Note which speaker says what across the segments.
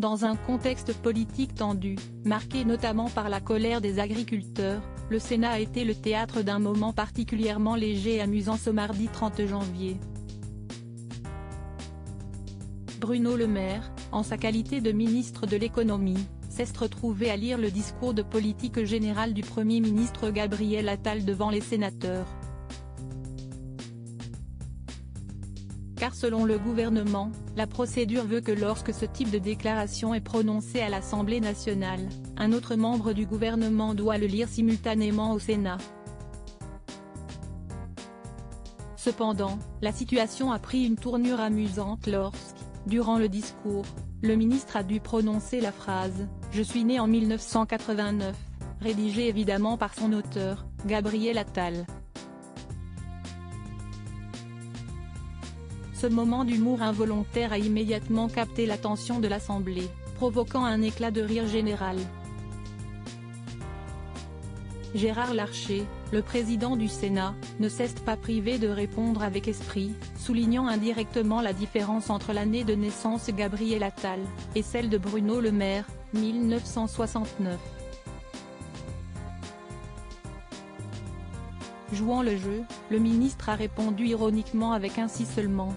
Speaker 1: Dans un contexte politique tendu, marqué notamment par la colère des agriculteurs, le Sénat a été le théâtre d'un moment particulièrement léger et amusant ce mardi 30 janvier. Bruno Le Maire, en sa qualité de ministre de l'économie, s'est retrouvé à lire le discours de politique générale du Premier ministre Gabriel Attal devant les sénateurs. Car selon le gouvernement, la procédure veut que lorsque ce type de déclaration est prononcée à l'Assemblée nationale, un autre membre du gouvernement doit le lire simultanément au Sénat. Cependant, la situation a pris une tournure amusante lorsque, durant le discours, le ministre a dû prononcer la phrase « Je suis né en 1989 », rédigée évidemment par son auteur, Gabriel Attal. Ce moment d'humour involontaire a immédiatement capté l'attention de l'Assemblée, provoquant un éclat de rire général. Gérard Larcher, le président du Sénat, ne s'est pas privé de répondre avec esprit, soulignant indirectement la différence entre l'année de naissance Gabriel Attal et celle de Bruno Le Maire, 1969. Jouant le jeu, le ministre a répondu ironiquement avec un si seulement,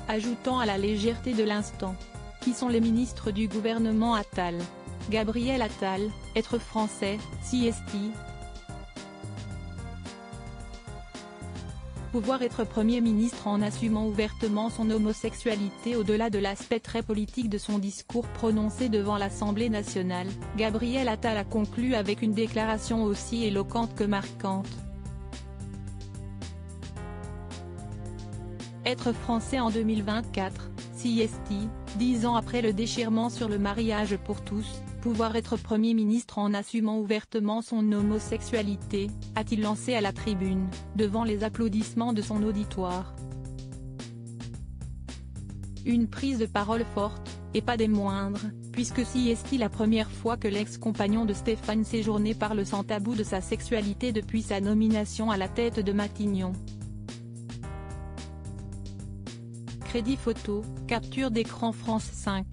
Speaker 1: ajoutant à la légèreté de l'instant. Qui sont les ministres du gouvernement Attal? Gabriel Attal, être français, CST. Pouvoir être Premier ministre en assumant ouvertement son homosexualité. Au-delà de l'aspect très politique de son discours prononcé devant l'Assemblée nationale, Gabriel Attal a conclu avec une déclaration aussi éloquente que marquante. Être français en 2024, CST, 10 ans après le déchirement sur le mariage pour tous, pouvoir être Premier ministre en assumant ouvertement son homosexualité, a-t-il lancé à la tribune, devant les applaudissements de son auditoire. Une prise de parole forte, et pas des moindres, puisque CST la première fois que l'ex-compagnon de Stéphane Séjourné parle sans tabou de sa sexualité depuis sa nomination à la tête de Matignon. Crédit photo, capture d'écran France 5.